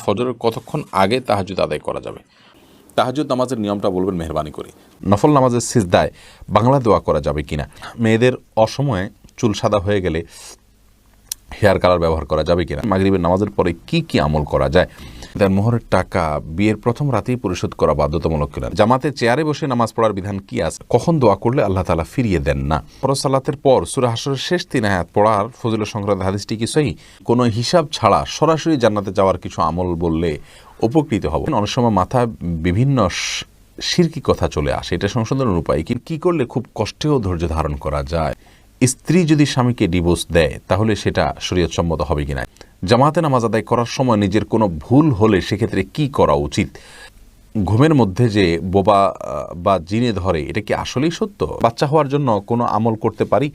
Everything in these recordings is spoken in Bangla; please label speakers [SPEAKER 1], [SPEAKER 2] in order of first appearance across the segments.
[SPEAKER 1] ফজরের কতক্ষণ আগে তাহাজ্জুদ আদায় করা যাবে? তাহাজ্জুদ নামাজের নিয়মটা বলবেন মেহরবানি করে। নফল নামাজের সিজদায় বাংলা দোয়া করা যাবে কিনা? মেয়েদের অসময়ে চুল সাদা হয়ে গেলে হেয়ার কালার ব্যবহার করা যাবে কিনা? মাগরিবের নামাজের পরে কি কি আমল করা যায়? তার মোহরের টাকা বিয়ের প্রথম রাতেই পরিশোধ করা বাধ্যতামূলক কিনা? জামাতে চেয়ারে বসে নামাজ পড়ার বিধান কি আছে? কখন দোয়া করলে আল্লাহ তাআলা ফিরিয়ে দেন না? ফরজ সালাতের পর সূরা হাশরের শেষ 3 আয়াত পড়ার ফজিলত সংক্রান্ত হাদিসটি কি সহিহ? কোনো হিসাব ছাড়া সরাসরি জান্নাতে যাওয়ার কিছু আমল বললে উপকৃত হব। অনেক সময় মাথায় বিভিন্ন শিরকি কথা চলে আসে, এটা সংশোধনের উপায় কি করলে খুব কষ্টেও ধৈর্য ধারণ করা যায়? স্ত্রী যদি স্বামীকে ডিভোর্স দেয় তাহলে সেটা শরীয়তসম্মত হবে কিনা? জামাতে নামাজ আদায় করার সময় নিজের কোনো ভুল হলে সেক্ষেত্রে কি করা উচিত? ঘুমের মধ্যে যে বোবা বা জিনে ধরে, এটা কি আসলেই সত্য? বাচ্চা হওয়ার জন্য কোনো আমল করতে পারি?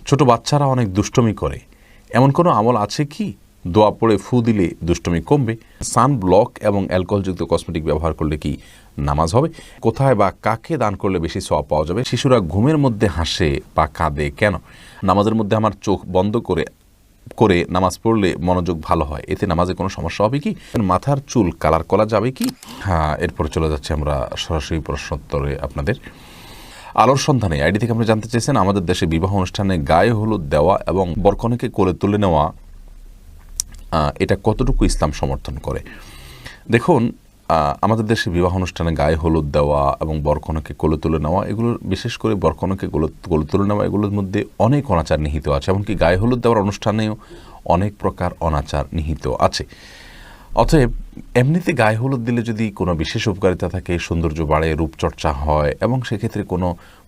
[SPEAKER 1] ছোট বাচ্চারা অনেক দুষ্টমি করে, এমন কোনো আমল আছে কি? দোয়া পড়ে ফু দিলে দুষ্টমি কমবে? সান ব্লক এবং অ্যালকোহলযুক্ত কসমেটিক ব্যবহার করলে কি নামাজ হবে? কোথায় বা কাকে দান করলে বেশি সওয়াব পাওয়া যাবে? শিশুরা ঘুমের মধ্যে হাসে বা কাঁদে কেন? নামাজের মধ্যে আমার চোখ বন্ধ করে নামাজ পড়লে মনোযোগ ভালো হয়, এতে নামাজে কোনো সমস্যা হবে কি? মাথার চুল কালার করা যাবে কি? হ্যাঁ, এরপর চলে যাচ্ছে আমরা সরাসরি প্রশ্নোত্তরে। আপনাদের আলোর সন্ধানে আইডি থেকে আপনি জানতে চেয়েছেন, আমাদের দেশে বিবাহ অনুষ্ঠানে গায়ে হলুদ দেওয়া এবং বরকনেকে কোলে তুলে নেওয়া, এটা কতটুকু ইসলাম সমর্থন করে? দেখুন, আমাদের দেশে বিবাহ অনুষ্ঠানে গায়ে হলুদ দেওয়া এবং বরকনেকে কোলে তুলে নেওয়া, এগুলোর বিশেষ করে বরকনেকে কোলে তুলে নেওয়া, এগুলোর মধ্যে অনেক অনাচার নিহিত আছে। এমনকি গায়ে হলুদ দেওয়ার অনুষ্ঠানেও অনেক প্রকার অনাচার নিহিত আছে। অতএব এমনিতে গায়ে হলুদ দিলে যদি কোনো বিশেষ উপকারিতা থাকে, সৌন্দর্য বাড়ে, রূপচর্চা হয়, এবং সেক্ষেত্রে কোনো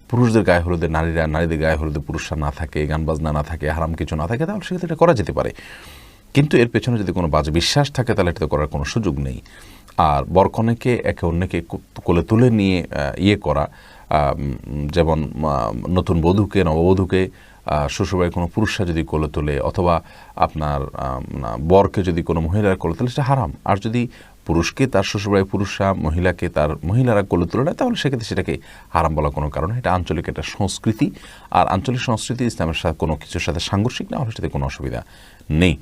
[SPEAKER 1] পুরুষদের গায়ে হলুদে নারীদের গায়ে হলুদে পুরুষরা না থাকে, গান বাজনা না থাকে, হারাম কিছু না থাকে, তাহলে সেক্ষেত্রে এটা করা যেতে পারে। কিন্তু এর পেছনে যদি কোনো বাজে বিশ্বাস থাকে তাহলে এটা করার কোনো সুযোগ নেই। আর বরকনেকে একে অন্যকে কোলে তুলে নিয়ে করা, যেমন নতুন বধূকে, নববধূকে শ্বশুরবাড়ির কোনো পুরুষরা যদি কোলে তোলে, অথবা আপনার বরকে যদি কোনো মহিলারা কোলে তোলে, সেটা হারাম। আর যদি পুরুষকে তার শ্বশুরবাড়ির পুরুষরা, মহিলাকে তার মহিলারা কোলে তুলে নেয়, তাহলে সেক্ষেত্রে সেটাকে হারাম বলা কোনো কারণ। এটা আঞ্চলিক একটা সংস্কৃতি, আর আঞ্চলিক সংস্কৃতি ইসলামের সাথে কোনো কিছুর সাথে সাংঘর্ষিক না হলে সেটাতে কোনো অসুবিধা নেই।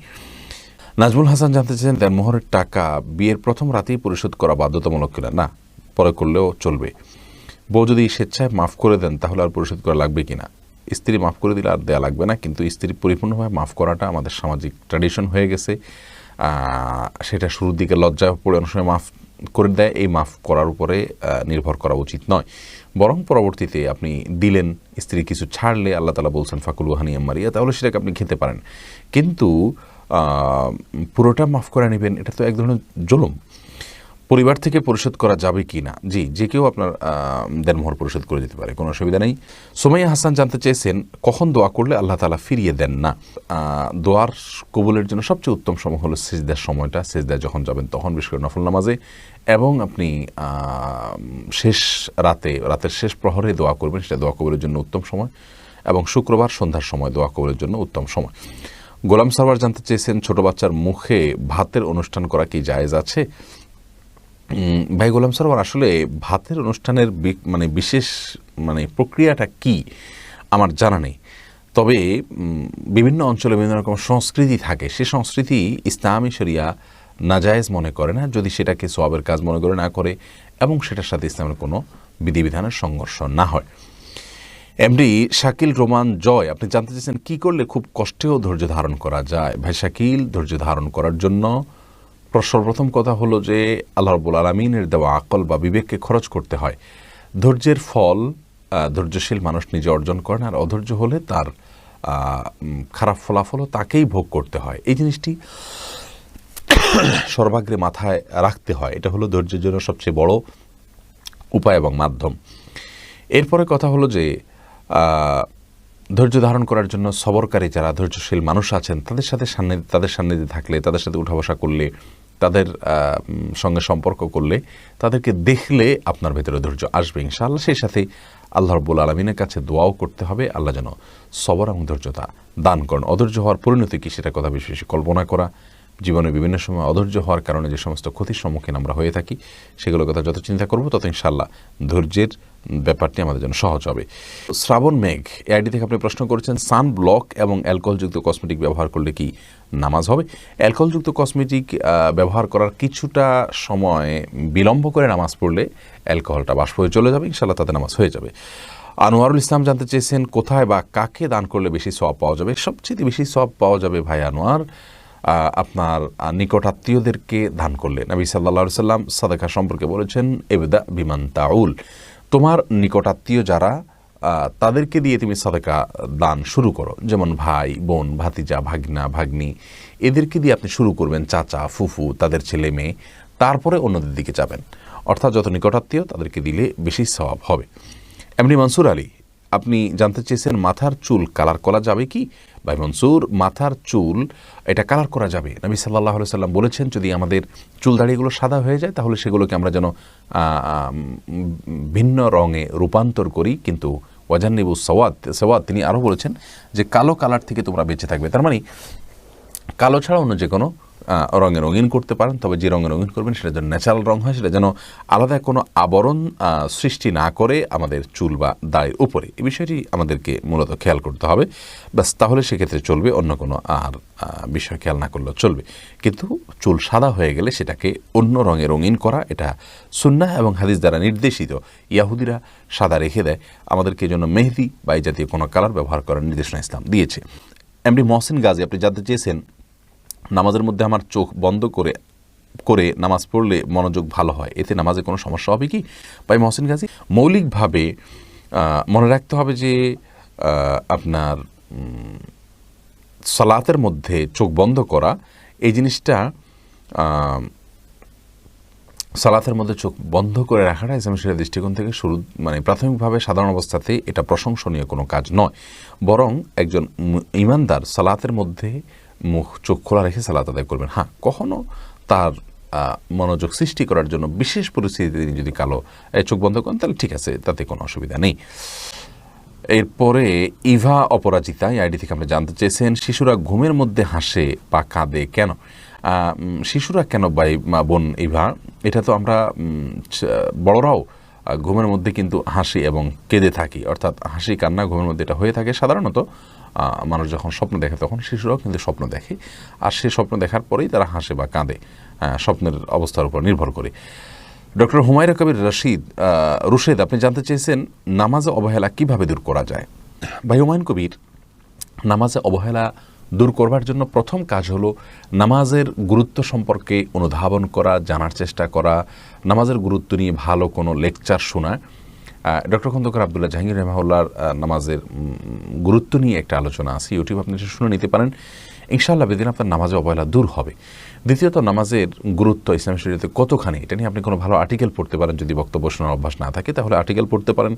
[SPEAKER 1] নাজমুল হাসান জানতে চেয়েছেন, তার মোহরের টাকা বিয়ের প্রথম রাতেই পরিশোধ করা বাধ্যতামূলক কিনা? না, পরে করলেও চলবে। বউ যদি স্বেচ্ছায় মাফ করে দেন তাহলে আর পরিশোধ করা লাগবে কিনা? স্ত্রী মাফ করে দিলে আর দেয়া লাগবে না, কিন্তু স্ত্রী পরিপূর্ণভাবে মাফ করাটা আমাদের সামাজিক ট্র্যাডিশন হয়ে গেছে। সেটা শুরুর দিকে লজ্জা পড়ে অনেক সময় মাফ করে দেয়, এই মাফ করার উপরে নির্ভর করা উচিত নয়। বরং পরবর্তীতে আপনি দিলেন, স্ত্রী কিছু ছাড়লে, আল্লাহ তাআলা বলছেন ফাকুলু হানিয়াম মারিয়া, তাহলে সেটাকে আপনি খেতে পারেন। কিন্তু পুরোটা মাফ করে নেবেন, এটা তো এক ধরনের জুলুম। পরিবার থেকে পরিশোধ করা যাবে কি না? জি, যে কেউ আপনার দেনমোহর পরিশোধ করে দিতে পারে, কোনো অসুবিধা নেই। সুমাইয়া হাসান জানতে চেয়েছেন, কখন দোয়া করলে আল্লাহ তাআলা ফিরিয়ে দেন না? দোয়ার কবুলের জন্য সবচেয়ে উত্তম সময় হলো সিজদার সময়টা। সিজদায় যখন যাবেন তখন, বিশেষ করে নফল নামাজে, এবং আপনি রাতের শেষ প্রহরে দোয়া করবেন, সেটা দোয়া কবুলের জন্য উত্তম সময়। এবং শুক্রবার সন্ধ্যার সময় দোয়া কবুলের জন্য উত্তম সময়। গোলাম সারওয়ার জানতে চেয়েছেন, ছোট বাচ্চার মুখে ভাতের অনুষ্ঠান করা কি জায়েজ আছে? ভাই গোলাম সারওয়ার, আসলে ভাতের অনুষ্ঠানের বিশেষ প্রক্রিয়াটা কি আমার জানা নেই। তবে বিভিন্ন অঞ্চলে বিভিন্ন রকম সংস্কৃতি থাকে, সে সংস্কৃতি ইসলামী শরিয়া নাজায়েজ মনে করে না, যদি সেটাকে সওয়াবের কাজ মনে করে না করে, এবং সেটার সাথে ইসলামের কোনো বিধিবিধানের সংঘর্ষ না হয়। এমডি শাকিল রোমান জয়, আপনি জানতে চাইছেন, কি করলে খুব কষ্টেও ধৈর্য ধারণ করা যায়? ভাই শাকিল, ধৈর্য ধারণ করার জন্য সর্বপ্রথম কথা হলো যে আল্লাহ রাব্বুল আলামিনের দেওয়া আকল বা বিবেককে খরচ করতে হয়। ধৈর্যের ফল ধৈর্যশীল মানুষ নিজে অর্জন করেন, আর অধৈর্য হলে তার খারাপ ফলাফলও তাকেই ভোগ করতে হয়। এই জিনিসটি সর্বাগ্রে মাথায় রাখতে হয়। এটা হলো ধৈর্যের জন্য সবচেয়ে বড় উপায় এবং মাধ্যম। এরপরে কথা হলো যে ধৈর্য ধারণ করার জন্য সবরকারী যারা ধৈর্যশীল মানুষ আছেন, তাদের সান্নিধ্যে থাকলে, তাদের সাথে উঠা বসা করলে, তাদের সঙ্গে সম্পর্ক করলে, তাদেরকে দেখলে আপনার ভেতরে ধৈর্য আসবে ইনশাআল্লাহ। সেই সাথে আল্লাহ রাব্বুল আলামিনের কাছে দোয়াও করতে হবে, আল্লাহ যেন সবর এবং ধৈর্যতা দান করেন। অধৈর্য হওয়ার পরিণতি কি, সেটা কথা বেশি বেশি কল্পনা করা। জীবনে বিভিন্ন সময় অধৈর্য হওয়ার কারণে যে সমস্ত ক্ষতির সম্মুখীন আমরা হয়ে থাকি, সেগুলোর কথা যত চিন্তা করব তত ইনশাআল্লাহ ধৈর্যের ব্যাপারটি আমাদের জন্য সহজ হবে। শ্রাবণ মেঘ আইডি থেকে আপনি প্রশ্ন করেছেন, সান ব্লক এবং অ্যালকোহলযুক্ত কসমেটিক ব্যবহার করলে কি নামাজ হবে? অ্যালকোহলযুক্ত কসমেটিক ব্যবহার করার কিছুটা সময় বিলম্ব করে নামাজ পড়লে অ্যালকোহলটা বাষ্প হয়ে চলে যাবে, ইনশাআল্লাহ তাতে নামাজ হয়ে যাবে। আনোয়ারুল ইসলাম জানতে চেয়েছেন, কোথায় বা কাকে দান করলে বেশি সওয়াব পাওয়া যাবে? সবচেয়ে বেশি সওয়াব পাওয়া যাবে ভাই আনোয়ার আপনার নিকটাত্মীয়দেরকে দান করলে। নবী সাল্লাল্লাহু আলাইহি সাল্লাম সাদাকা সম্পর্কে বলেছেন, ইবদা বিমান তাউল, তোমার নিকটাত্মীয় যারা তাদেরকে দিয়ে তুমি সাদাকা দান শুরু করো। যেমন ভাই বোন, ভাতিজা, ভাগনা, ভাগ্নি, এদেরকে দিয়ে আপনি শুরু করবেন, চাচা, ফুফু, তাদের ছেলে মেয়ে, তারপরে অন্যদের দিকে যাবেন। অর্থাৎ যত নিকটাত্মীয় তাদেরকে দিলে বেশি সওয়াব হবে। এমনি মনসুর আলী আপনি জানতে চেয়েছেন, মাথার চুল কালার করা যাবে কি? ভাই মনসুর, মাথার চুল এটা কালার করা যাবে। নবী সাল্লাল্লাহু আলাইহি সাল্লাম বলেছেন, যদি আমাদের চুল দাড়িগুলো সাদা হয়ে যায় তাহলে সেগুলোকে আমরা যেন ভিন্ন রঙে রূপান্তর করি, কিন্তু ওয়াজান্নিবু সওয়াদ তিনি আরও বলেছেন যে কালো কালার থেকে তোমরা বেঁচে থাকবে। তার মানে কালো ছাড়া অন্য যে কোনো রঙে রঙিন করতে পারেন, তবে যে রঙে রঙিন করবেন সেটা যেন ন্যাচারাল রঙ হয়, সেটা যেন আলাদা কোনো আবরণ সৃষ্টি না করে আমাদের চুল বা দাড়ির উপরে। এই বিষয়টি আমাদেরকে মূলত খেয়াল করতে হবে, ব্যাস, তাহলে সেক্ষেত্রে চলবে, অন্য কোনো আর বিষয় খেয়াল না করলেও চলবে। কিন্তু চুল সাদা হয়ে গেলে সেটাকে অন্য রঙে রঙিন করা, এটা সুন্নাহ এবং হাদিস দ্বারা নির্দেশিত। ইয়াহুদিরা সাদা রেখে দেয়, আমাদেরকে জন্য মেহেদি বা এই জাতীয় কোনো কালার ব্যবহার করার নির্দেশনা ইসলাম দিয়েছে। এমডি মহসিন গাজী আপনি জানতে চেয়েছেন, নামাজের মধ্যে আমার চোখ বন্ধ করে নামাজ পড়লে মনোযোগ ভালো হয়, এতে নামাজে কোনো সমস্যা হবে কি? ভাই মহসিন গাজী, মৌলিকভাবে মনে রাখতে হবে যে আপনার সালাতের মধ্যে চোখ বন্ধ করা এই জিনিসটা, সালাতের মধ্যে চোখ বন্ধ করে রাখাটা ইসলামের শরীয়তের দৃষ্টিকোণ থেকে প্রাথমিকভাবে সাধারণ অবস্থাতেই এটা প্রশংসনীয় কোনো কাজ নয়, বরং একজন ঈমানদার সালাতের মধ্যে মুখ চোখ খোলা রেখে সালাত আদায় করবেন। হ্যাঁ, কখনও তার মনোযোগ সৃষ্টি করার জন্য বিশেষ পরিস্থিতিতে তিনি যদি চোখ বন্ধ করেন তাহলে ঠিক আছে, তাতে কোনো অসুবিধা নেই। এরপরে ইভা অপরাজিতা আইডি থেকে আপনি জানতে চেয়েছেন, শিশুরা ঘুমের মধ্যে হাসে বা কাঁদে কেন? শিশুরা কেন ভাই বোন ইভা, এটা তো আমরা বড়রাও ঘুমের মধ্যে কিন্তু হাসি এবং কেঁদে থাকি, অর্থাৎ হাসি কান্না ঘুমের মধ্যে এটা হয়ে থাকে। সাধারণত মানুষ যখন স্বপ্ন দেখে তখন শিশুরাও কিন্তু স্বপ্ন দেখে, আর সেই স্বপ্ন দেখার পরেই তারা হাসে বা কাঁদে, স্বপ্নের অবস্থার উপর নির্ভর করে। ডক্টর হুমায়রা কবির রুশেদ আপনি জানতে চেয়েছেন, নামাজে অবহেলা কিভাবে দূর করা যায়? ভাই হুমায়ুন কবির, নামাজে অবহেলা দূর করবার জন্য প্রথম কাজ হলো নামাজের গুরুত্ব সম্পর্কে অনুধাবন করা, জানার চেষ্টা করা, নামাজের গুরুত্ব নিয়ে ভালো কোনো লেকচার শোনা। ডক্টর খন্দকার আবদুল্লাহ জাহাঙ্গীর রহমাহুল্লাহর নামাজের গুরুত্ব নিয়ে একটা আলোচনা আছে, ইউটিউব আপনি শুনে নিতে পারেন। ইনশাআল্লাহ বেদিন আপনার নামাজে অবহেলা দূর হবে। দ্বিতীয়ত, নামাজের গুরুত্ব ইসলামী শরীয়তে কতখানি, এটা নিয়ে আপনি কোনো ভালো আর্টিকেল পড়তে পারেন। যদি বক্তব্য শোনার অভ্যাস না থাকে তাহলে আর্টিকেল পড়তে পারেন।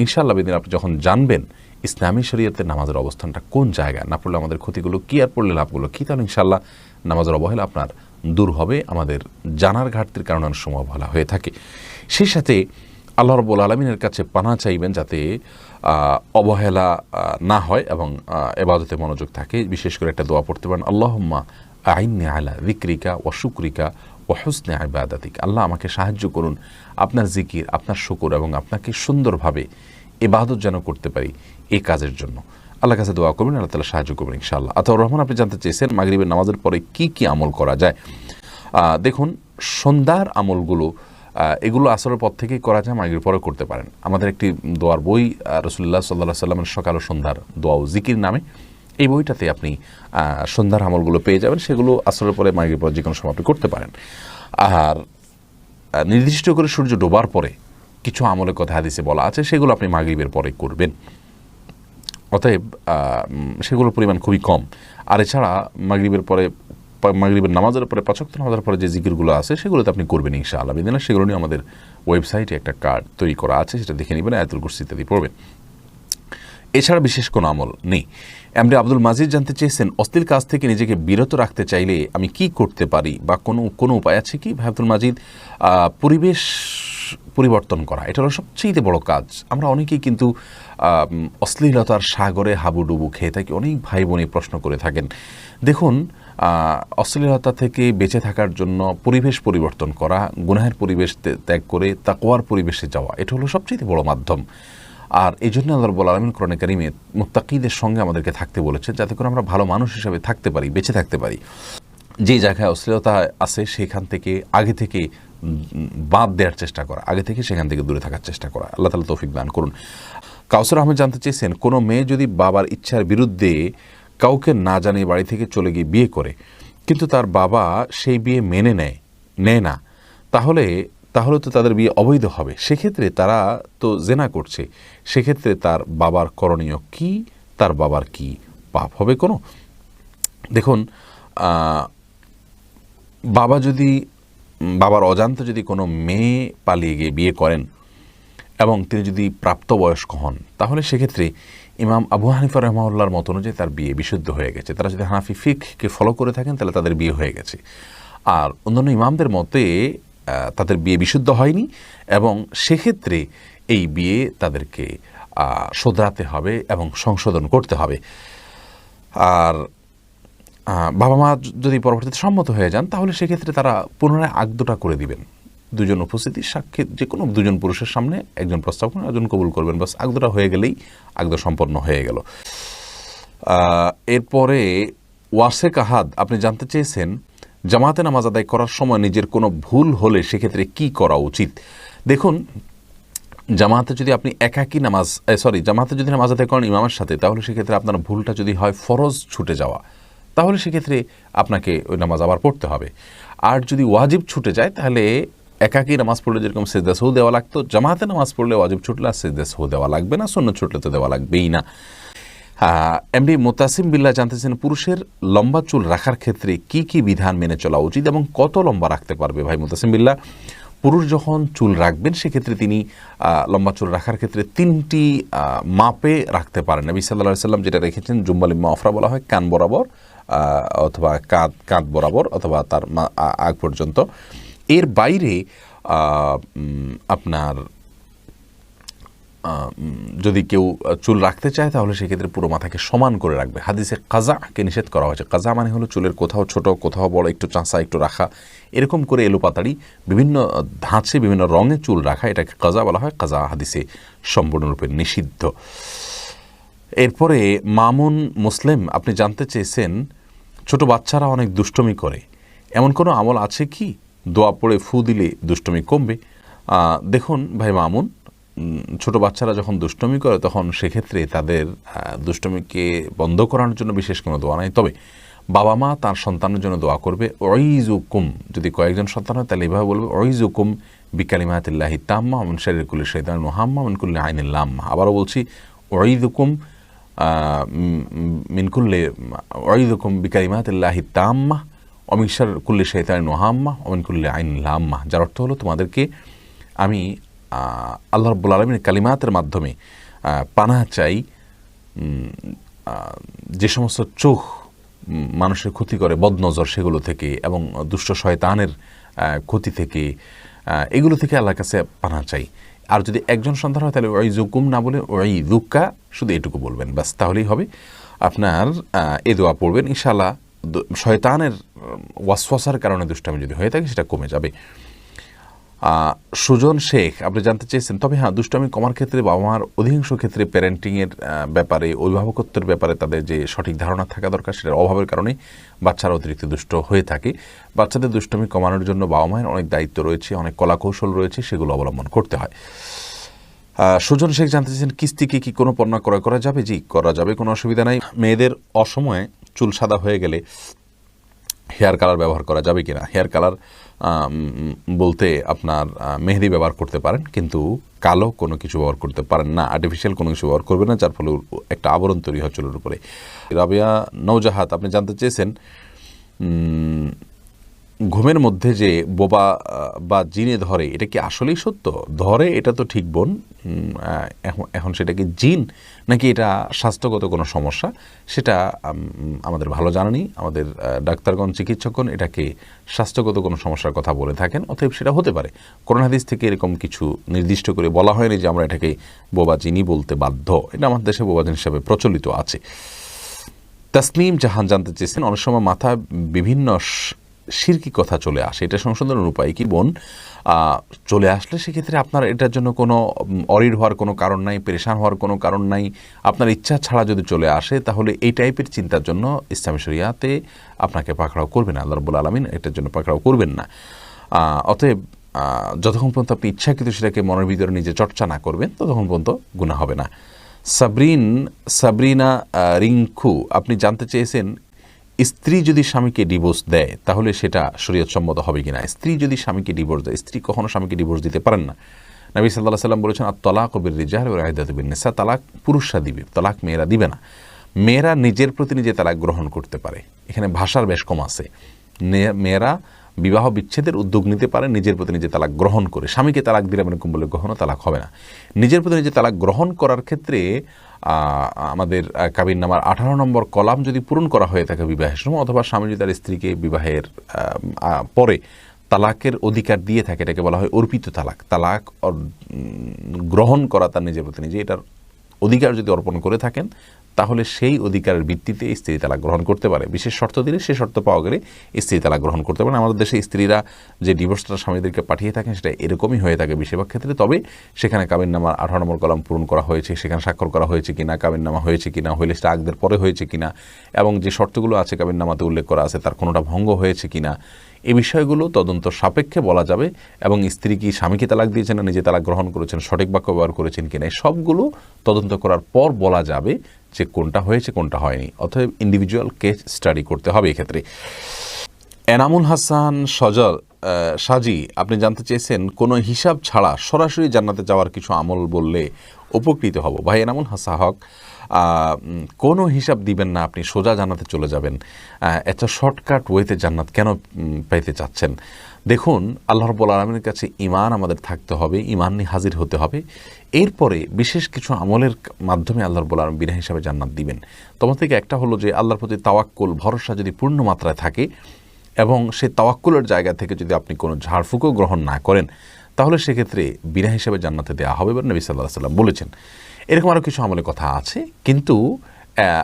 [SPEAKER 1] ইনশাআল্লাহ বেদিন আপনি যখন জানবেন ইসলামী শরীয়তে নামাজের অবস্থানটা কোন জায়গায়, না পড়লে আমাদের ক্ষতিগুলো কী আর পড়লে লাভগুলো কী, তাহলে ইনশাআল্লাহ নামাজের অবহেলা আপনার দূর হবে। আমাদের জানার ঘাটতির কারণে অনেক সময় অবহেলা হয়ে থাকে। সেই সাথে আল্লাহ রাব্বুল আলামিনের কাছে পানাহ চাইবেন যাতে অবহেলা না হয় এবং ইবাদতে মনোযোগ থাকে। বিশেষ করে একটা দোয়া পড়তে পারেন, আল্লাহুম্মা আইন্নি আলা যিকরিকা ওয়া শুকরিকা ওয়া হুসনি ইবাদাতিক। আল্লাহ আমাকে সাহায্য করুন আপনার জিকির, আপনার শুকর এবং আপনাকে সুন্দরভাবে ইবাদত যেন করতে পারি, এই কাজের জন্য আল্লাহর কাছে দোয়া করবেন, আল্লাহ তাআলা সাহায্য করবেন ইনশাআল্লাহ। আতাউর রহমান আপনি জানতে চেয়েছেন, মাগরিবের নামাজের পরে কি কি আমল করা যায়? দেখুন, সন্ধ্যার আমলগুলো এগুলো আসরের পর থেকেই করা যায়, মাগরিবের পরে করতে পারেন। আমাদের একটি দোয়ার বই রাসূলুল্লাহ সাল্লাল্লাহু আলাইহি সাল্লামের সকাল ও সন্ধ্যার দোয়া ও জিকির নামে, এই বইটাতে আপনি সন্ধ্যার আমলগুলো পেয়ে যাবেন। সেগুলো আসরের পরে মাগরিবের পরে যে কোনো সময় আপনি করতে পারেন। আর নির্দিষ্ট করে সূর্য ডোবার পরে কিছু আমলের কথা হাদিসে বলা আছে, সেগুলো আপনি মাগরিবের পরে করবেন। অতএব সেগুলোর পরিমাণ খুবই কম। আর এছাড়া মাগরিবের নামাজের পরে ৫ ওয়াক্ত নামাজের পরে যে জিকিরগুলো আছে সেগুলোতে আপনি করবেন ইনশাআল্লাহ বিদিনা। সেগুলো নিয়ে আমাদের ওয়েবসাইটে একটা কার্ড তৈরি করা আছে, সেটা দেখে নেবেন, আয়াতুল কুরসি ইত্যাদি পড়বেন। এছাড়া বিশেষ কোনো আমল নেই। এমডি আব্দুল মাজিদ জানতে চেয়েছেন, অশ্লীল কাজ থেকে নিজেকে বিরত রাখতে চাইলে আমি কি করতে পারি বা কোনো উপায় আছে কি? ভাই আব্দুল মাজিদ, পরিবেশ পরিবর্তন করা এটা হলো সবচেয়ে বড় কাজ। আমরা অনেকেই কিন্তু অশ্লীলতার সাগরে হাবুডুবু খেয়ে থাকি। অনেক ভাই বোনই প্রশ্ন করে থাকেন। দেখুন, অশ্লীলতা থেকে বেঁচে থাকার জন্য পরিবেশ পরিবর্তন করা, গুনাহের পরিবেশ ত্যাগ করে তাকওয়ার পরিবেশে যাওয়া, এটা হলো সবচেয়ে বড় মাধ্যম। আর এই জন্য আল্লাহ রাব্বুল আলামিন কোরআনে কারিমে মুত্তাকিদের সঙ্গে আমাদেরকে থাকতে বলেছেন, যাতে করে আমরা ভালো মানুষ হিসেবে থাকতে পারি, বেঁচে থাকতে পারি। যে জায়গায় অশ্লীলতা আছে সেখান থেকে আগে থেকে বাদ দেওয়ার চেষ্টা করা, আগে থেকে সেখান থেকে দূরে থাকার চেষ্টা করা। আল্লাহ তাআলা তৌফিক দান করুন। কাউসার আহমেদ জানতে চেয়েছেন, কোনো মেয়ে যদি বাবার ইচ্ছার বিরুদ্ধে কাউকে না জানিয়ে বাড়ি থেকে চলে গিয়ে বিয়ে করে, কিন্তু তার বাবা সেই বিয়ে মেনে নেয় না, তাহলে তো তাদের বিয়ে অবৈধ হবে। সেক্ষেত্রে তারা তো জেনা করছে, সেক্ষেত্রে তার বাবার করণীয় কি? তার বাবার কি পাপ হবে কোনো? দেখুন, বাবার অজান্তে যদি কোনো মেয়ে পালিয়ে গিয়ে বিয়ে করেন এবং তিনি যদি প্রাপ্তবয়স্ক হন, তাহলে সেক্ষেত্রে ইমাম আবু হানিফা রাহমাহুল্লাহর মত অনুযায়ী তার বিয়ে বিশুদ্ধ হয়ে গেছে। তারা যদি হানাফি ফিকহকে ফলো করে থাকেন তাহলে তাদের বিয়ে হয়ে গেছে। আর অন্যান্য ইমামদের মতে তাদের বিয়ে বিশুদ্ধ হয়নি, এবং সেক্ষেত্রে এই বিয়ে তাদেরকে শোধরাতে হবে এবং সংশোধন করতে হবে। আর বাবা মা যদি পরবর্তীতে সম্মত হয়ে যান, তাহলে সেক্ষেত্রে তারা পুনরায় আকদটা করে দিবেন। দুজন উপস্থিতি সাক্ষী, যে কোনো দুজন পুরুষের সামনে একজন প্রস্তাব করেন, একজন কবুল করবেন, বাস আকদটা হয়ে গেলেই আকদ সম্পন্ন হয়ে গেল। এরপরে ওয়াসেক আহাদ আপনি জানতে চেয়েছেন, জামাতে নামাজ আদায় করার সময় নিজের কোনো ভুল হলে সেক্ষেত্রে কি করা উচিত? দেখুন, জামাতে যদি আপনি জামাতে যদি নামাজ আদায় করেন ইমামের সাথে, তাহলে সেক্ষেত্রে আপনার ভুলটা যদি হয় ফরজ ছুটে যাওয়া, তাহলে সেক্ষেত্রে আপনাকে ওই নামাজ আবার পড়তে হবে। আর যদি ওয়াজিব ছুটে যায়, তাহলে একাকী নামাজ পড়লে যেরকম সিজদা সাহু দেওয়া লাগতো, জামাতে নামাজ পড়লে ওয়াজিব ছুটলে আর সিজদা সাহু দেওয়া লাগবে না, সুন্নাত ছুটলে তো দেওয়া লাগবেই না। এমডি মুতাসিম বিল্লাহ জানতেছেন, পুরুষের লম্বা চুল রাখার ক্ষেত্রে কি কি বিধান মেনে চলা উচিত এবং কত লম্বা রাখতে পারবে? ভাই মুতাসিম বিল্লাহ, পুরুষ যখন চুল রাখবেন সেক্ষেত্রে তিনি লম্বা চুল রাখার ক্ষেত্রে 3টি মাপে রাখতে পারেন। নবী সাল্লাল্লাহু আলাইহি ওয়াসাল্লাম যেটা রেখেছেন, জুম্মাল মাফরা বলা হয়, কান বরাবর অথবা কাঁধ বরাবর অথবা তার আগ পর্যন্ত। এর বাইরে আপনার যদি কেউ চুল রাখতে চায়, তাহলে সেক্ষেত্রে পুরো মাথাকে সমান করে রাখবে। হাদিসে কাজাকে নিষেধ করা হয়েছে। কাজা মানে হলো চুলের কোথাও ছোট কোথাও বড়, একটু চাঁচা একটু রাখা, এরকম করে এলোপাতাড়ি বিভিন্ন ধাঁচে বিভিন্ন রঙে চুল রাখা, এটাকে কাজা বলা হয়। কাজা হাদিসে সম্পূর্ণরূপে নিষিদ্ধ। এরপরে মামুন মুসলিম আপনি জানতে চেয়েছেন, ছোট বাচ্চারা অনেক দুষ্টমি করে, এমন কোনো আমল আছে কি? দোয়া পড়ে ফু দিলে দুষ্টমি কমবে? দেখুন ভাই মামুন, ছোট বাচ্চারা যখন দুষ্টমি করে তখন সেক্ষেত্রে তাদের দুষ্টমিকে বন্ধ করানোর জন্য বিশেষ কোনো দোয়া নাই। তবে বাবা মা তার সন্তানের জন্য দোয়া করবে। ওয়াইজুকুম, যদি কয়েকজন সন্তান হয় তাহলে এইভাবে বলবে, ওয়াইজুকুম বিকালিমাতিল্লাহি তাম্মা মিন শাররি কুল্লি শাইতানিন ওয়া হাম্মা মিন কুল্লি আইনিন লাম্মা। আবারও বলছি, ওয়াইজুকুম ওয়াইজুকুম বিকালিমাতিল্লাহি তাম্মা ওয়া মিন শাররি কুল্লি শাইতানিন ওয়া হাম্মা ওয়া মিন কুল্লি আইনিন লাম্মা। যার অর্থ হলো, তোমাদেরকে আমি আল্লাহ রাব্বুল আলামিনের কালিমাতের মাধ্যমে পানাহ চাই যে সমস্ত চোখ মানুষের ক্ষতি করে, বদনজর, সেগুলো থেকে, এবং দুষ্ট শয়তানের ক্ষতি থেকে, এগুলো থেকে আল্লাহর কাছে পানাহ চাই। আর যদি একজন সন্তান হয় তাহলে ওয়াইজুকুম না বলে ওয়াইজুকা, শুধু এটুকু বলবেন, ব্যাস, তাহলেই হবে। আপনার এ দোয়া পড়বেন, ইনশাআল্লাহ শয়তানের ওয়াসওয়াসার কারণে দুষ্টামি যদি হয়ে থাকে সেটা কমে যাবে। সুজন শেখ আপনি জানতে চেয়েছেন, তবে হ্যাঁ, দুষ্টামি কমার ক্ষেত্রে বাবা মার অধিকাংশ ক্ষেত্রে প্যারেন্টিংয়ের ব্যাপারে, অভিভাবকত্বের ব্যাপারে তাদের যে সঠিক ধারণা থাকা দরকার, সেটার অভাবের কারণে বাচ্চারা অতিরিক্ত দুষ্ট হয়ে থাকে। বাচ্চাদের দুষ্টামি কমানোর জন্য বাবা মায়ের অনেক দায়িত্ব রয়েছে, অনেক কলাকৌশল রয়েছে, সেগুলো অবলম্বন করতে হয়। সুজন শেখ জানতে চেয়েছেন, কিস্তিকে কি কোনো পণ্য ক্রয় করা যাবে? জি, করা যাবে, কোনো অসুবিধা নাই। মেয়েদের অসময়ে চুল সাদা হয়ে গেলে হেয়ার কালার ব্যবহার করা যাবে কিনা? হেয়ার কালার বলতে আপনার মেহেদি ব্যবহার করতে পারেন, কিন্তু কালো কোনো কিছু ব্যবহার করতে পারেন না, আর্টিফিশিয়াল কোনো কিছু ব্যবহার করবেন না, যার ফলে একটা আবরণ তৈরি হয় চুলের উপরে। রাবিয়া নৌজাহাত আপনি জানতে চেয়েছেন, ঘুমের মধ্যে যে বোবা বা জিনে ধরে, এটা কি আসলেই সত্য? ধরে এটা তো ঠিক বোন, এখন সেটা কি জিন নাকি এটা স্বাস্থ্যগত কোনো সমস্যা, সেটা আমাদের ভালো জানা নেই। আমাদের ডাক্তারগণ, চিকিৎসকগণ এটাকে স্বাস্থ্যগত কোনো সমস্যার কথা বলে থাকেন, অতএব সেটা হতে পারে। কোরআন হাদিস থেকে এরকম কিছু নির্দিষ্ট করে বলা হয়নি যে আমরা এটাকে বোবা জিনি বলতে বাধ্য। এটা আমাদের দেশে বোবা জিন হিসাবে প্রচলিত আছে। তাসনিম জাহান জানতে চেয়েছেন, অনেক সময় মাথায় বিভিন্ন শিরকি কথা চলে আসে, এটা সংশোধনের উপায় কি বোন? চলে আসলে সেক্ষেত্রে আপনার এটার জন্য কোনো অরিড হওয়ার কোনো কারণ নাই, পেরেশান হওয়ার কোনো কারণ নাই। আপনার ইচ্ছা ছাড়া যদি চলে আসে তাহলে এই টাইপের চিন্তার জন্য ইসলামী শরিয়াতে আপনাকে পাকড়াও করবে না, আল্লাহ রাব্বুল আলামিন এটার জন্য পাকড়াও করবেন না। অতএব যতক্ষণ পর্যন্ত আপনি ইচ্ছাকৃত সেটাকে মনের ভিতরে নিজে চর্চা না করবেন ততক্ষণ পর্যন্ত গুনাহ হবে না। সাবরিনা রিঙ্কু আপনি জানতে চেয়েছেন, স্ত্রী যদি স্বামীকে ডিভোর্স দেয় তাহলে সেটা শরীয়তসম্মত হবে কিনা। স্ত্রী যদি স্বামীকে ডিভোর্স দেয়, স্ত্রী কখনো স্বামীকে ডিভোর্স দিতে পারেন না। নবী সাল্লাল্লাহু আলাইহি ওয়াসাল্লাম বলেছেন, আত-তালাক বির-রিজাল ওয়াল ইদ্দাতু বিন-নিসা, তালাক পুরুষরা দিবে, তালাক মেয়েরা দিবে না। মেয়েরা নিজের প্রতি নিজে তালাক গ্রহণ করতে পারে, এখানে ভাষার বেশ কম আছে। মেয়েরা বিবাহ বিচ্ছেদের উদ্যোগ নিতে পারে নিজের প্রতি নিজে তালাক গ্রহণ করে। স্বামীকে তালাক দিলে এরকম বলে কখনো তালাক হবে না। নিজের প্রতি নিজে তালাক গ্রহণ করার ক্ষেত্রে আমাদের কাবিননামার 18 নম্বর কলাম যদি পূরণ করা হয়ে থাকে বিবাহের সময়, অথবা স্বামী যদি তার স্ত্রীকে বিবাহের পরে তালাকের অধিকার দিয়ে থাকে, এটাকে বলা হয় অর্পিত তালাক। তালাক গ্রহণ করা তার নিজের প্রতি নিজে, এটার অধিকার যদি অর্পণ করে থাকেন তাহলে সেই অধিকারের ভিত্তিতে স্ত্রী তালাক গ্রহণ করতে পারে। বিশেষ শর্ত দিলে সেই শর্ত পাওয়া গেলে স্ত্রী তালাক গ্রহণ করতে পারে। আমাদের দেশে স্ত্রীরা যে ডিভোর্সটা স্বামীদেরকে পাঠিয়ে থাকেন সেটা এরকমই হয়ে থাকে বেশিরভাগ ক্ষেত্রে। তবে সেখানে কাবিননামার 18 নম্বর কলাম পূরণ করা হয়েছে, সেখানে স্বাক্ষর করা হয়েছে কিনা, কাবিননামা হয়েছে কিনা, হইলে সেটা আগদের পরে হয়েছে কিনা, এবং যে শর্তগুলো আছে কাবিননামাতে উল্লেখ করা আছে তার কোনোটা ভঙ্গ হয়েছে কিনা, এই বিষয়গুলো তদন্ত সাপেক্ষে বলা যাবে। এবং স্ত্রী কি স্বামীকে তালাক দিয়েছেন না নিজে তালাক গ্রহণ করেছেন, সঠিক বাক্য ব্যবহার করেছেন কিনা, এই সবগুলো তদন্ত করার পর বলা যাবে যে কোনটা হয়েছে কোনটা হয়নি। অতএব ইন্ডিভিজুয়াল কেস স্টাডি করতে হবে এক্ষেত্রে। এনামুল হাসান সাজি আপনি জানতে চেয়েছেন, কোনো হিসাব ছাড়া সরাসরি জান্নাতে যাওয়ার কিছু আমল বললে উপকৃত হব। ভাই এনামুল হাসান হক, কোনো হিসাব দিবেন না, আপনি সোজা জান্নাতে চলে যাবেন। এত শর্টকাট ওয়েতে জান্নাত কেন পাইতে চাচ্ছেন? দেখুন, আল্লাহ রাব্বুল আলামিনের কাছে ঈমান আমাদের থাকতে হবে, ঈমান নিয়ে হাজির হতে হবে। এরপরে বিশেষ কিছু আমলের মাধ্যমে আল্লাহ রাব্বুল আলামিন বিনা হিসাবে জান্নাত দিবেন। তোমার থেকে একটা হলো যে আল্লাহর প্রতি তাওয়াক্কুল, ভরসা যদি পূর্ণ মাত্রায় থাকে এবং সেই তাওয়াক্কুলের জায়গা থেকে যদি আপনি কোনো ঝাড়ফুঁকও গ্রহণ না করেন তাহলে সেক্ষেত্রে বিনা হিসাবে জান্নাতে দেওয়া হবে বলে নবী সাল্লাল্লাহু আলাইহি ওয়াসাল্লাম বলেছেন। এরকম আরও কিছু আমলের কথা আছে, কিন্তু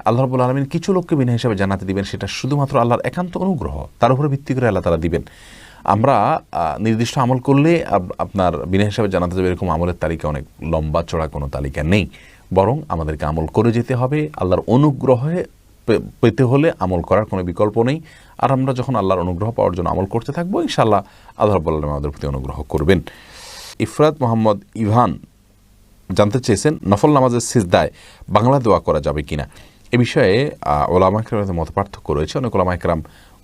[SPEAKER 1] আল্লাহ রাব্বুল আলামিন কিছু লোককে বিনা হিসাবে জান্নাতে দিবেন, সেটা শুধুমাত্র আল্লাহর একান্ত অনুগ্রহ, তার উপরে ভিত্তি করে আল্লাহ তাআলা দিবেন। আমরা নির্দিষ্ট আমল করলে আপনার বিনা হিসাবে জান্নাতে যাবে এরকম আমলের তালিকা অনেক লম্বা চড়া কোনো তালিকা নেই, বরং আমাদেরকে আমল করে যেতে হবে। আল্লাহর অনুগ্রহে পেতে হলে আমল করার কোনো বিকল্প নেই। আর আমরা যখন আল্লাহর অনুগ্রহ পাওয়ার জন্য আমল করতে থাকবো, ইনশাআল্লাহ আল্লাহ রাব্বুল আলামিন আমাদের প্রতি অনুগ্রহ করবেন। ইফরাত মোহাম্মদ ইভান জানতে চেয়েছেন, নফল নামাজের সিজদায় বাংলা দোয়া করা যাবে কিনা। এ বিষয়ে ওলামা কেরামের মত পার্থক্য রয়েছে। অনেক ওলামা কেরাম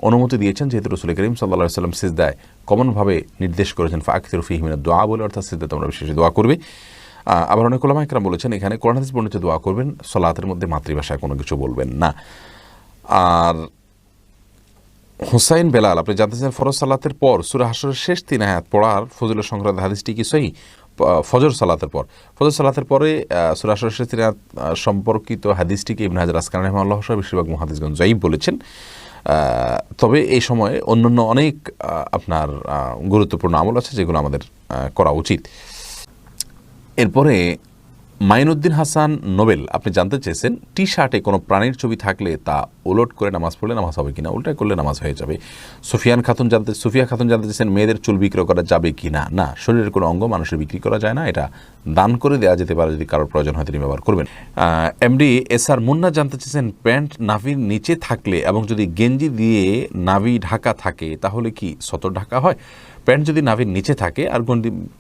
[SPEAKER 1] অনুমতি দিয়েছেন, যেহেতু রাসূল করিম সাল্লাল্লাহু আলাইহি ওয়াসাল্লাম সিজদায় কমনভাবে নির্দেশ করেছেন ফাকসিরু ফীহি মিনাদ দুআ বলে, অর্থাৎ সিজদায় তোমরা বেশি দোয়া করবে। আবার অনেক ওলামা কেরাম বলেছেন এখানে কোরআন হাদিস বর্ণিত দোয়া করবেন, সালাতের মধ্যে মাতৃভাষায় কোনো কিছু বলবেন না। আর হুসাইন বেলাল আপনি জানতে চান, ফরজ সালাতের পর সূরা হাশরের শেষ 3 আয়াত পড়ার ফজিলত সংক্রান্ত হাদিসটি কি সহিহ? ফজর সালাতের পর, ফজর সালাতের পরে সূরা হাশরের শেষ 3 আয়াত সম্পর্কিত হাদিসটিকে ইবনে হাজার আসকালানী রাহিমাহুল্লাহ সহ বেশিরভাগ মুহাদ্দিসগণ যায়ীফ বলেছেন। তবে এই সময়ে অন্যান্য অনেক আপনার গুরুত্বপূর্ণ আমল আছে যেগুলো আমাদের করা উচিত। এরপরে মাইনুদ্দিন হাসান নোবেল আপনি জানতে চেয়েছেন, টি শার্টে কোনো প্রাণীর ছবি থাকলে তা উলট করে নামাজ পড়লে নামাজ হবে কিনা। উল্টায় করলে নামাজ হয়ে যাবে। সুফিয়া খাতুন জানতে চেয়েছেন, মেয়েদের চুল বিক্রয় করা যাবে কিনা। না, শরীরের কোনো অঙ্গ মানুষের বিক্রি করা যায় না, এটা দান করে দেওয়া যেতে পারে, যদি কারোর প্রয়োজন হয় তিনি ব্যবহার করবেন। এমডি এসআর মুন্না জানতে চেয়েছেন, প্যান্ট নাভির নিচে থাকলে এবং যদি গেঞ্জি দিয়ে নাভি ঢাকা থাকে তাহলে কি সতর ঢাকা হয়? প্যান্ট যদি নাভির নিচে থাকে আর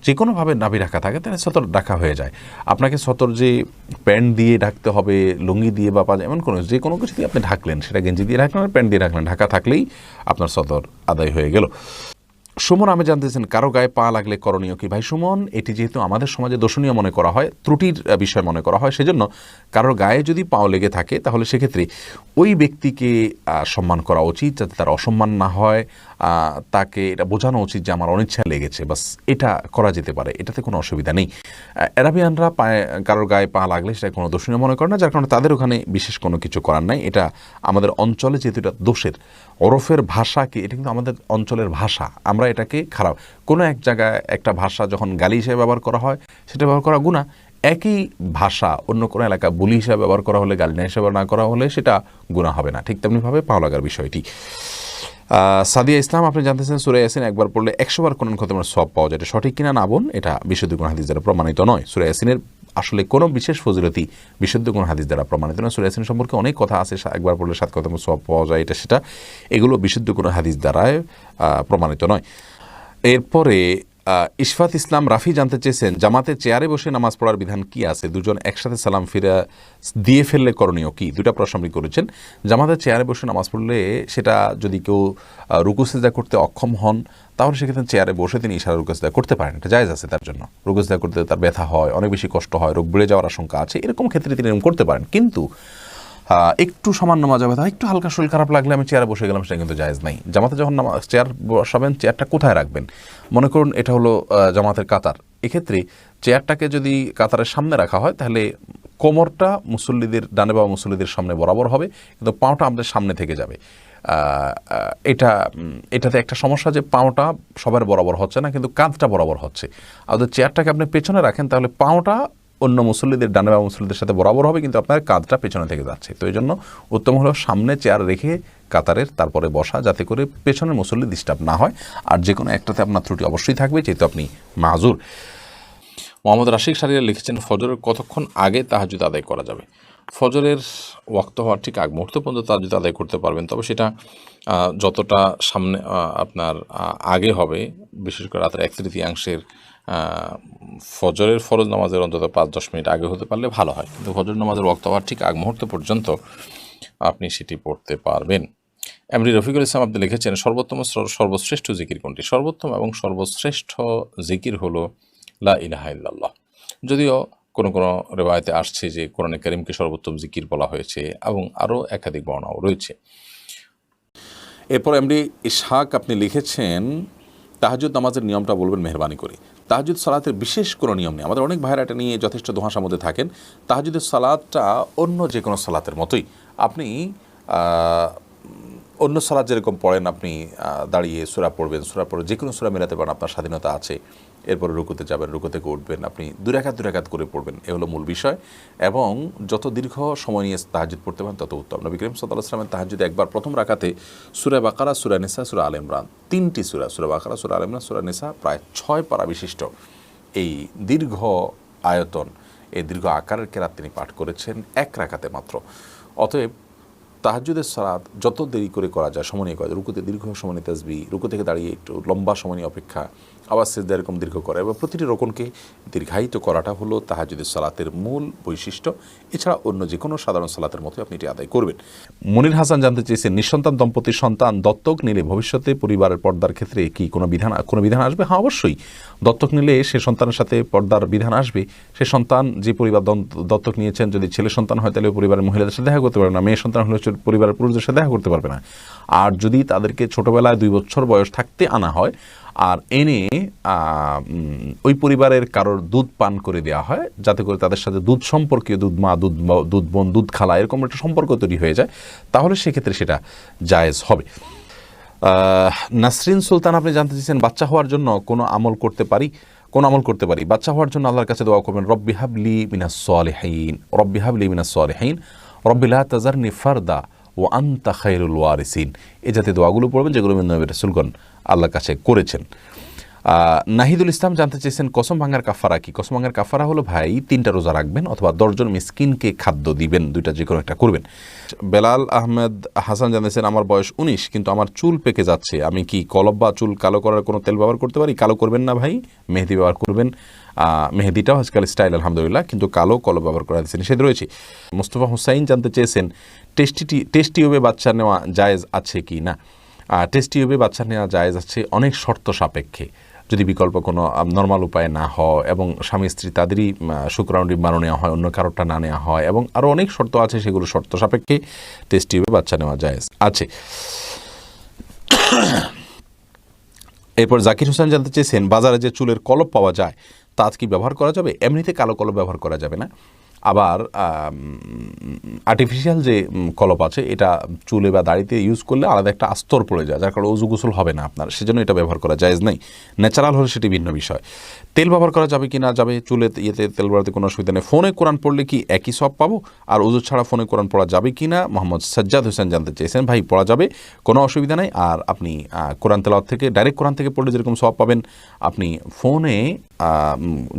[SPEAKER 1] যে কোনোভাবে নাভি ঢাকা থাকে তাহলে সতর ঢাকা হয়ে যায়। আপনাকে সতর যে প্যান্ট দিয়ে ঢাকতে হবে, লুঙ্গি দিয়ে বা এমন কোনো যে কোনো কিছু দিয়ে আপনি ঢাকলেন, সেটা গেঞ্জি দিয়ে ঢাকলেন আর প্যান্ট দিয়ে ঢাকলেন, ঢাকা থাকলেই আপনার সতর আদায় হয়ে গেল। সুমন আমি জানতেছেন, কারো গায়ে পা লাগলে করণীয় কি। ভাই সুমন, এটি যেহেতু আমাদের সমাজে দর্শনীয় মনে করা হয়, ত্রুটির বিষয় মনে করা হয়, সেজন্য কারোর গায়ে যদি পাও লেগে থাকে তাহলে সেক্ষেত্রে ওই ব্যক্তিকে সম্মান করা উচিত, যাতে তার অসম্মান না হয়। তাকে এটা বোঝানো উচিত যে আমার অনিচ্ছা লেগেছে, বাস এটা করা যেতে পারে, এটাতে কোনো অসুবিধা নেই। অ্যারাবিয়ানরা কারোর গায়ে পা লাগলে সেটা কোনো দর্শনীয় মনে করে না, যার কারণে তাদের ওখানে বিশেষ কোনো কিছু করার নাই। এটা আমাদের অঞ্চলে যেহেতু এটা দোষের ওরফের ভাষা, কি এটা কিন্তু আমাদের অঞ্চলের ভাষা, আমরা এটাকে খারাপ কোনো এক জায়গায় একটা ভাষা যখন গালি হিসেবে ব্যবহার করা হয় সেটা ব্যবহার করা গুনাহ। একই ভাষা অন্য কোনো এলাকা বুলি হিসাবে ব্যবহার করা হলে, গালি হিসাবে না করা হলে সেটা গুনাহ হবে না। ঠিক তেমনিভাবে পাও লাগার বিষয়টি। সাদিয়া ইসলাম আপনি জানতেছেন সূরা ইয়াসিন একবার পড়লে 100 বার কোরআন খতমের সওয়াব পাওয়া যায়, এটা সঠিক কিনা না বোন? এটা বিশুদ্ধ কোন হাদিস দ্বারা প্রমাণিত নয়। সূরা ইয়াসিনের আসলে কোনো বিশেষ ফজিলতি বিশুদ্ধ কোন হাদিস দ্বারা প্রমাণিত নয়। সূরা ইয়াসিন সম্পর্কে অনেক কথা আছে, একবার পড়লে 7 খতমের সওয়াব পাওয়া যায়, এটা সেটা, এগুলো বিশুদ্ধ কোন হাদিস দ্বারায় প্রমাণিত নয়। এরপরে ইশফাত ইসলাম রাফি জানতে চেয়েছেন জামাতে চেয়ারে বসে নামাজ পড়ার বিধান কি আছে, দুজন একসাথে সালাম ফিরা দিয়ে ফেললে করণীয় কি? দুটা প্রশ্ন আপনি করেছেন। জামাতে চেয়ারে বসে নামাজ পড়লে সেটা যদি কেউ রুকু সিজদা করতে অক্ষম হন তাহলে সেক্ষেত্রে চেয়ারে বসে তিনি ইশারা রুকু সিজদা করতে পারেন, এটা জায়েজ আছে তার জন্য। রুকু সিজদা করতে তার ব্যথা হয়, অনেক বেশি কষ্ট হয়, রোগ বেড়ে যাওয়ার আশঙ্কা আছে, এরকম ক্ষেত্রে তিনি এরকম করতে পারেন। কিন্তু একটু সামান্য মাজা ব্যথা, একটু হালকা শরীর খারাপ লাগলে আমি চেয়ারে বসে গেলাম, সেটা কিন্তু জায়েজ নাই। জামাতে যখন চেয়ার বসাবেন, চেয়ারটা কোথায় রাখবেন? মনে করুন এটা হলো জামাতের কাতার, এক্ষেত্রে চেয়ারটাকে যদি কাতারের সামনে রাখা হয় তাহলে কোমরটা মুসল্লিদের ডানে বা মুসল্লিদের সামনে বরাবর হবে, কিন্তু পাওটা আমাদের সামনে থেকে যাবে। এটাতে একটা সমস্যা যে পাওটা সবার বরাবর হচ্ছে না, কিন্তু কাঁধটা বরাবর হচ্ছে। আর যদি চেয়ারটাকে আপনি পেছনে রাখেন তাহলে পাওটা অন্য মুসল্লিদের ডানে বা মুসল্লিদের সাথে বরাবর হবে, কিন্তু আপনার কাঁধটা পেছনে থেকে যাচ্ছে। তো এই জন্য উত্তম হলো সামনে চেয়ার রেখে কাতারের তারপরে বসা, যাতে করে পেছনের মুসল্লি ডিস্টার্ব না হয়। আর যে কোনো একটাতে আপনার ত্রুটি অবশ্যই থাকবে, যেহেতু আপনি মাযুর। মোহাম্মদ রাশিক সারিয়া লিখেছেন ফজরের কতক্ষণ আগে তাহাজ্জুদ আদায় করা যাবে? ফজরের ওয়াক্ত হওয়ার ঠিক আগ মুহূর্ত পর্যন্ত তাহাজ্জুদ আদায় করতে পারবেন, তবে সেটা যতটা সামনে আপনার আগে হবে, বিশেষ করে রাতের 1/3 ফজরের ফরজ নামাজের অন্তত 5-10 মিনিট আগে হতে পারলে ভালো হয়, কিন্তু ফজর নামাজের ওয়াক্ত হওয়ার ঠিক আগ মুহূর্ত পর্যন্ত আপনি সেটি পড়তে পারবেন। এমডি রফিকুল ইসলাম আপনি লিখেছেন সর্বোত্তম সর্বশ্রেষ্ঠ জিকির কোনটি? সর্বোত্তম এবং সর্বশ্রেষ্ঠ জিকির হলো লা ইলাহা ইল্লাল্লাহ। যদিও কোনো কোনো রেওয়ায়েতে আসছে যে কোরআনে কারীমকে সর্বোত্তম জিকির বলা হয়েছে, এবং আরও একাধিক বর্ণনাও রয়েছে। এরপর এমডি ইসহাক আপনি লিখেছেন তাহাজ্জুদ নামাজের নিয়মটা বলবেন মেহরবানি করে। তাহাজ্জুদ সালাতের বিশেষ কোনো নিয়ম নেই, আমাদের অনেক ভাইরা এটা নিয়ে যথেষ্ট ধোঁয়াশার মধ্যে থাকেন। তাহাজ্জুদের সালাতটা অন্য যে কোনো সালাতের মতোই, আপনি অন্য সালাত যেরকম পড়েন, আপনি দাঁড়িয়ে সূরা পড়বেন, সূরা পড়ে যে কোনো সূরা মেলাতে পারেন, আপনার স্বাধীনতা আছে। এরপরে রুকুতে যাবেন, রুকু থেকে উঠবেন, আপনি 2 রাকাত করে পড়বেন, এ হলো মূল বিষয়। এবং যত দীর্ঘ সময় নিয়ে তাহাজ্জুদ পড়তে পারেন তত উত্তম। নবী করিম সাল্লাল্লাহু আলাইহি ওয়াসাল্লামের তাহাজ্জুদে একবার প্রথম রাকাতে সূরা বাকারা, সূরা নিসা, সূরা আলে ইমরান, 3টি সূরা, সূরা বাকারা, সূরা আলে ইমরান, সূরা নিসা, প্রায় 6 পারা বিশিষ্ট এই দীর্ঘ আয়তন, এই দীর্ঘ আকারের কেরাত তিনি পাঠ করেছেন 1 রাকাতে মাত্র। অতএব তাহাজ্জুদের সালাত যত দেরি করে করা যায়, সময় নিয়ে করা যায়, রুকুতে দীর্ঘ সময় নিয়ে তাসবিহ, রুকু থেকে দাঁড়িয়ে একটু লম্বা সময় নিয়ে অপেক্ষা, আবার সিজদা এরকম দীর্ঘ করা, এবং প্রতিটি রকনকে দীর্ঘায়িত করাটা হলো তাহাজ্জুদের সালাতের মূল বৈশিষ্ট্য। এছাড়া অন্য যে কোনো সাধারণ সালাতের মতোই আপনি এটি আদায় করবেন। মনির হাসান জানতে চেয়েছেন নিঃসন্তান দম্পতির সন্তান দত্তক নিলে ভবিষ্যতে পরিবারের পর্দার ক্ষেত্রে কি কোনো বিধান আসবে? হ্যাঁ, অবশ্যই। দত্তক নিলে সে সন্তানের সাথে পর্দার বিধান আসবে। সে সন্তান যে পরিবার দত্তক নিয়েছেন, যদি ছেলে সন্তান হয় তাহলে পরিবারের মহিলাদের সাথে দেখা করতে পারবে না, মেয়ে সন্তান হলে পরিবারের পুরুষদের সাথে দেখা করতে পারবে না। আর যদি তাদেরকে ছোটোবেলায় 2 বছর বয়স থাকতে আনা হয় আর এনে ওই পরিবারের কারোর দুধ পান করে দেওয়া হয়, যাতে করে তাদের সাথে দুধ সম্পর্কীয়, দুধ মা, দুধ বোন, দুধ খালা, এরকম একটা সম্পর্ক তৈরি হয়ে যায়, তাহলে সেক্ষেত্রে সেটা জায়েজ হবে। নাসরিন সুলতান আপনি জানতে চেয়েছেন বাচ্চা হওয়ার জন্য কোন আমল করতে পারি? বাচ্চা হওয়ার জন্য আল্লাহর কাছে দোয়া করবেন, রব্বি হাবলি মিনাস সালিহিন, রব্বি লা তাজারনি ফারদা ওয়া আনতা খায়রুল ওয়ারিসিন। এই জাতীয় দোয়াগুলো পড়বেন, যেগুলো নবী রাসূলগণ আল্লাহর কাছে করেছেন। নাহিদুল ইসলাম জানতে চেয়েছেন কসম ভাঙার কাফারা কি? কসম ভাঙার কাফারা হলো ভাই 3টা রোজা রাখবেন অথবা 10 জন মিসকিনকে খাদ্য দিবেন, 2টা যে কোনো একটা করবেন। বেলাল আহমেদ হাসান জানিয়েছেন আমার বয়স 19, কিন্তু আমার চুল পেকে যাচ্ছে, আমি কি কলব বা চুল কালো করার কোনো তেল ব্যবহার করতে পারি? কালো করবেন না ভাই, মেহেদি ব্যবহার করবেন। মেহেদিটাও আজকাল স্টাইল আলহামদুলিল্লাহ, কিন্তু কালো কলব ব্যবহার করা নিষেধ রয়েছে। মুস্তফা হুসাইন জানতে চেয়েছেন টেস্ট টিউবে বাচ্চা নেওয়া জায়েজ আছে কি না? টেস্ট টিউবে বাচ্চা নেওয়া জায়েজ আছে অনেক শর্ত সাপেক্ষে, যদি বিকল্প কোনো নর্মাল উপায় না হয় এবং স্বামী স্ত্রী তাদেরই শুক্রাণু ডিম্বাণু নেওয়া হয়, অন্য কারোরটা না নেওয়া হয়, এবং আরও অনেক শর্ত আছে, সেগুলো শর্ত সাপেক্ষে টেস্ট টিউবে বাচ্চা নেওয়া জায়েজ আছে। এরপর জাকির হোসেন জানতে চেয়েছেন বাজারে যে চুলের কলপ পাওয়া যায় তা কি ব্যবহার করা যাবে? এমনিতে কালো কলপ ব্যবহার করা যাবে না। আবার আর্টিফিশিয়াল যে কলপ আছে এটা চুলে বা দাড়িতে ইউজ করলে আলাদা একটা আস্তর পড়ে যায়, যার কারণে অজু গোসল হবে না আপনার, সেজন্য এটা ব্যবহার করা জায়েজ নেই। ন্যাচারাল হলে সেটি ভিন্ন বিষয়। তেল ব্যবহার করা যাবে কি না যাবে, চুলে ইয়েতে তেল ব্যবহারতে কোনো অসুবিধা নেই। ফোনে কোরআন পড়লে কি একই সব পাবো? আর ওযু ছাড়া ফোনে কোরআন পড়া যাবে কি না মোহাম্মদ সাজ্জাদ হোসেন জানতে চেয়েছেন। ভাই পড়া যাবে, কোনো অসুবিধা নেই। আর আপনি কোরআন তেলাওয়াত থেকে ডাইরেক্ট কোরআন থেকে পড়লে যেরকম সওয়াব পাবেন, আপনি ফোনে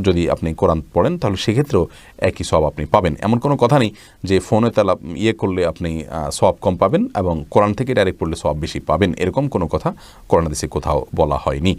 [SPEAKER 1] যদি আপনি কোরআন পড়েন তাহলে সেক্ষেত্রেও একই সওয়াব আপনি পাবেন। এমন কোনো কথা নেই যে ফোনে তেলা করলে আপনি সওয়াব কম পাবেন এবং কোরআন থেকে ডাইরেক্ট পড়লে সওয়াব বেশি পাবেন, এরকম কোনো কথা কোরআন হাদিসে কোথাও বলা হয়নি।